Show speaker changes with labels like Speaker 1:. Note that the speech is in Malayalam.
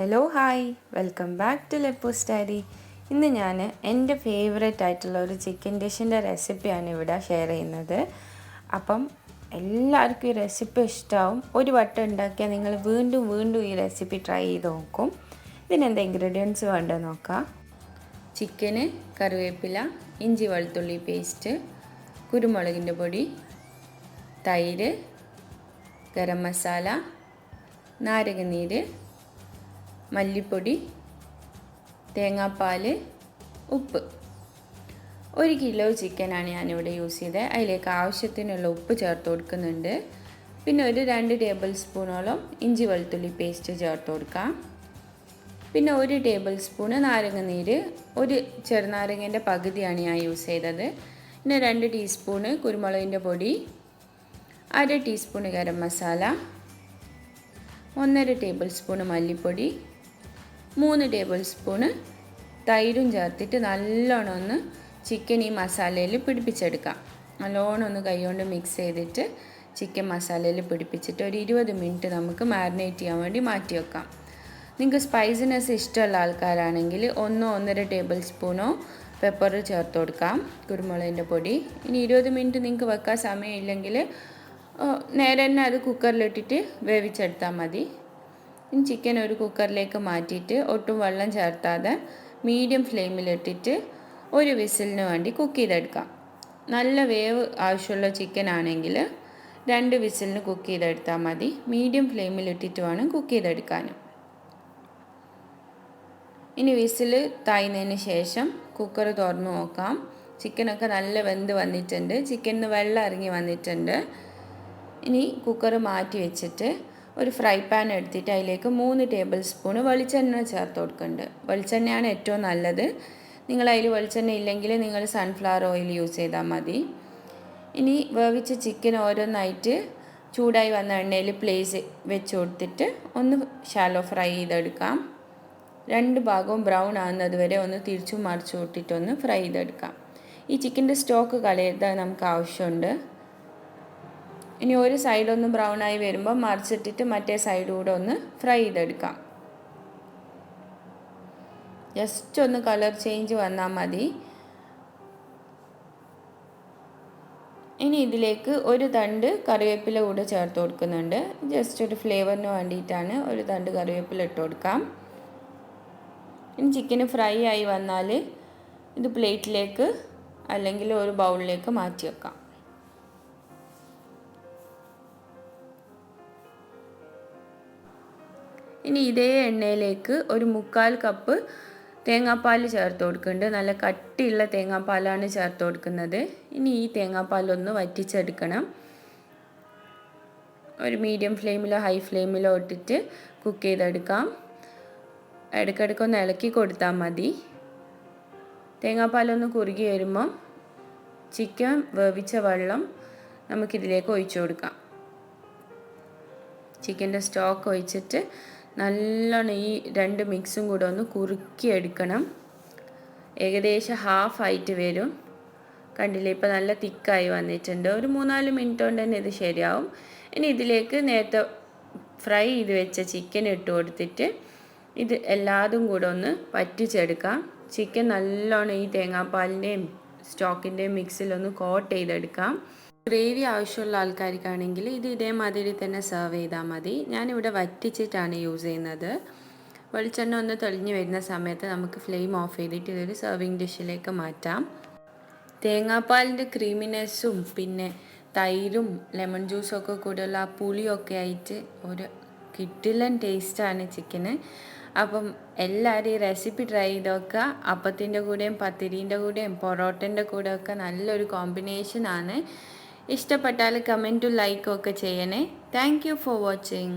Speaker 1: Hello hi welcome back to ലെപ്പൂസ് ഡയറി. ഇന്ന് ഞാൻ എൻ്റെ ഫേവറേറ്റ് ആയിട്ടുള്ള ഒരു ചിക്കൻ ഡിഷിൻ്റെ റെസിപ്പിയാണ് ഇവിടെ ഷെയർ ചെയ്യുന്നത്. അപ്പം എല്ലാവർക്കും ഈ റെസിപ്പി ഇഷ്ടമാവും. ഒരു വട്ടം ഉണ്ടാക്കിയാൽ നിങ്ങൾ വീണ്ടും വീണ്ടും ഈ റെസിപ്പി ട്രൈ ചെയ്ത് നോക്കും. ഇതിനെന്താ ഇൻഗ്രീഡിയൻസ് വേണ്ടത് നോക്കാം. ചിക്കന്, കറിവേപ്പില, ഇഞ്ചി വെളുത്തുള്ളി പേസ്റ്റ്, കുരുമുളകിൻ്റെ പൊടി, തൈര്, ഗരം മസാല, നാരങ്ങനീര്, മല്ലിപ്പൊടി, തേങ്ങാപ്പാൽ, ഉപ്പ്. 1 കിലോ ചിക്കനാണ് ഞാനിവിടെ യൂസ് ചെയ്തത്. അതിലേക്ക് ആവശ്യത്തിനുള്ള ഉപ്പ് ചേർത്ത് കൊടുക്കുന്നുണ്ട്. പിന്നെ ഒരു 2 ടേബിൾ സ്പൂണോളം ഇഞ്ചി വെളുത്തുള്ളി പേസ്റ്റ് ചേർത്ത് കൊടുക്കാം. പിന്നെ 1 ടേബിൾ സ്പൂണ് നാരങ്ങനീര്, ഒരു ചെറുനാരങ്ങേൻ്റെ പകുതിയാണ് ഞാൻ യൂസ് ചെയ്തത്. പിന്നെ 2 ടീസ്പൂണ് കുരുമുളകിൻ്റെ പൊടി, 1/2 teaspoon garam masala, 1.5 table spoon മല്ലിപ്പൊടി, 3 ടേബിൾ സ്പൂണ് തൈരും ചേർത്തിട്ട് നല്ലോണം ഒന്ന് ചിക്കൻ ഈ മസാലയിൽ പിടിപ്പിച്ചെടുക്കാം. നല്ലോണം ഒന്ന് കൈകൊണ്ട് മിക്സ് ചെയ്തിട്ട് ചിക്കൻ മസാലയിൽ പിടിപ്പിച്ചിട്ട് ഒരു 20 മിനിറ്റ് നമുക്ക് മാരിനേറ്റ് ചെയ്യാൻ വേണ്ടി മാറ്റി വെക്കാം. നിങ്ങൾക്ക് സ്പൈസിനെസ് ഇഷ്ടമുള്ള ആൾക്കാരാണെങ്കിൽ 1-1.5 ടേബിൾ സ്പൂണോ പെപ്പർ ചേർത്ത് കൊടുക്കാം, കുരുമുളകിൻ്റെ പൊടി. ഇനി 20 മിനിറ്റ് നിങ്ങൾക്ക് വെക്കാൻ സമയമില്ലെങ്കിൽ നേരെ തന്നെ അത് കുക്കറിലിട്ടിട്ട് വേവിച്ചെടുത്താൽ മതി. ഇനി ചിക്കൻ ഒരു കുക്കറിലേക്ക് മാറ്റിയിട്ട് ഒട്ടും വെള്ളം ചേർത്താതെ മീഡിയം ഫ്ലെയിമിലിട്ടിട്ട് ഒരു വിസിലിന് വേണ്ടി കുക്ക് ചെയ്തെടുക്കാം. നല്ല വേവ് ആവശ്യമുള്ള ചിക്കൻ ആണെങ്കിൽ 2 വിസിലിന് കുക്ക് ചെയ്തെടുത്താൽ മതി. മീഡിയം ഫ്ലെയിമിലിട്ടിട്ട് വേണം കുക്ക് ചെയ്തെടുക്കാൻ. ഇനി വിസിൽ താഴ്ന്നതിന് ശേഷം കുക്കർ തുറന്ന് നോക്കാം. ചിക്കനൊക്കെ നല്ല വെന്ത് വന്നിട്ടുണ്ട്. ചിക്കനിൽ നിന്ന് വെള്ളം ഇറങ്ങി വന്നിട്ടുണ്ട്. ഇനി കുക്കർ മാറ്റി വെച്ചിട്ട് ഒരു ഫ്രൈ പാൻ എടുത്തിട്ട് അതിലേക്ക് 3 ടേബിൾ സ്പൂണ് വെളിച്ചെണ്ണ ചേർത്ത് കൊടുക്കുന്നുണ്ട്. വെളിച്ചെണ്ണയാണ് ഏറ്റവും നല്ലത്. നിങ്ങൾ അതിൽ വെളിച്ചെണ്ണ ഇല്ലെങ്കിൽ നിങ്ങൾ സൺഫ്ലവർ ഓയിൽ യൂസ് ചെയ്താൽ മതി. ഇനി വേവിച്ച ചിക്കൻ ഓരോന്നായിട്ട് ചൂടായി വന്ന എണ്ണയിൽ പ്ലേസ് വെച്ച് കൊടുത്തിട്ട് ഒന്ന് ഷാലോ ഫ്രൈ ചെയ്തെടുക്കാം. 2 ഭാഗവും ബ്രൗൺ ആകുന്നത് വരെ ഒന്ന് തിരിച്ചും മറിച്ചു വിട്ടിട്ടൊന്ന് ഫ്രൈ ചെയ്തെടുക്കാം. ഈ ചിക്കൻ്റെ സ്റ്റോക്ക് കളയരുത്, നമുക്ക് ആവശ്യമുണ്ട്. ഇനി ഒരു സൈഡ് ഒന്ന് ബ്രൗൺ ആയി വരുമ്പോൾ മറിച്ചിട്ടിട്ട് മറ്റേ സൈഡ് കൂടെ ഒന്ന് ഫ്രൈ ചെയ്തെടുക്കാം. ജസ്റ്റ് ഒന്ന് കളർ ചേഞ്ച് വന്നാൽ മതി. ഇനി ഇതിലേക്ക് ഒരു തണ്ട് കറിവേപ്പില കൂടെ ചേർത്ത് കൊടുക്കുന്നുണ്ട്. ജസ്റ്റ് ഒരു ഫ്ലേവറിന് വേണ്ടിയിട്ടാണ്. ഒരു തണ്ട് കറിവേപ്പില ഇട്ട് കൊടുക്കാം. ഇനി ചിക്കന് ഫ്രൈ ആയി വന്നാൽ ഇത് പ്ലേറ്റിലേക്ക് അല്ലെങ്കിൽ ഒരു ബൗളിലേക്ക് മാറ്റി വെക്കാം. ഇനി ഇതേ എണ്ണയിലേക്ക് ഒരു 1/4 കപ്പ് തേങ്ങാപ്പാൽ ചേർത്ത് കൊടുക്കുന്നുണ്ട്. നല്ല കട്ടിയുള്ള തേങ്ങാപ്പാലാണ് ചേർത്ത് കൊടുക്കുന്നത്. ഇനി ഈ തേങ്ങാപ്പാലൊന്ന് വറ്റിച്ചെടുക്കണം. ഒരു മീഡിയം ഫ്ലെയിമിലോ ഹൈ ഫ്ലെയിമിലോ ഇട്ടിട്ട് കുക്ക് ചെയ്തെടുക്കാം. ഇടയ്ക്കിടയ്ക്കൊന്ന് ഇളക്കി കൊടുത്താൽ മതി. തേങ്ങാപ്പാലൊന്ന് കുറുകി വരുമ്പം ചിക്കൻ വേവിച്ച വെള്ളം നമുക്കിതിലേക്ക് ഒഴിച്ചു കൊടുക്കാം. ചിക്കൻ്റെ സ്റ്റോക്ക് ഒഴിച്ചിട്ട് നല്ലോണം ഈ 2 മിക്സും കൂടെ ഒന്ന് കുറുക്കിയെടുക്കണം. ഏകദേശം ഹാഫ് ആയിട്ട് വരും. കണ്ടില്ലേ, ഇപ്പോൾ നല്ല തിക്കായി വന്നിട്ടുണ്ട്. ഒരു 3-4 മിനിറ്റ് കൊണ്ട് തന്നെ ഇത് ശരിയാവും. ഇനി ഇതിലേക്ക് നേരത്തെ ഫ്രൈ ചെയ്ത് വെച്ച ചിക്കൻ ഇട്ട് കൊടുത്തിട്ട് ഇത് എല്ലാതും കൂടെ ഒന്ന് വറ്റിച്ചെടുക്കാം. ചിക്കൻ നല്ലോണം ഈ തേങ്ങാപ്പാലിൻ്റെയും സ്റ്റോക്കിൻ്റെയും മിക്സിലൊന്ന് കോട്ട് ചെയ്തെടുക്കാം. ഗ്രേവി ആവശ്യമുള്ള ആൾക്കാർക്കാണെങ്കിൽ ഇത് ഇതേമാതിരി തന്നെ സെർവ് ചെയ്താൽ മതി. ഞാനിവിടെ വറ്റിച്ചിട്ടാണ് യൂസ് ചെയ്യുന്നത്. വെളിച്ചെണ്ണ ഒന്ന് തെളിഞ്ഞ് വരുന്ന സമയത്ത് നമുക്ക് ഫ്ലെയിം ഓഫ് ചെയ്തിട്ട് ഇതൊരു സെർവിങ് ഡിഷിലേക്ക് മാറ്റാം. തേങ്ങാപ്പാലിൻ്റെ ക്രീമിനെസ്സും പിന്നെ തൈരും ലെമൺ ജ്യൂസും ഒക്കെ കൂടെയുള്ള ആ പുളിയൊക്കെ ആയിട്ട് ഒരു കിടിലൻ ടേസ്റ്റാണ് ചിക്കന്. അപ്പം എല്ലാവരും ഈ റെസിപ്പി ട്രൈ ചെയ്ത് നോക്കുക. അപ്പത്തിൻ്റെ കൂടെയും പത്തിരീൻ്റെ കൂടെയും പൊറോട്ടൻ്റെ കൂടെയൊക്കെ നല്ലൊരു കോമ്പിനേഷനാണ്. ഇഷ്ടപ്പെട്ടാൽ കമൻറ്റും ലൈക്കും ഒക്കെ ചെയ്യണേ. Thank you for watching.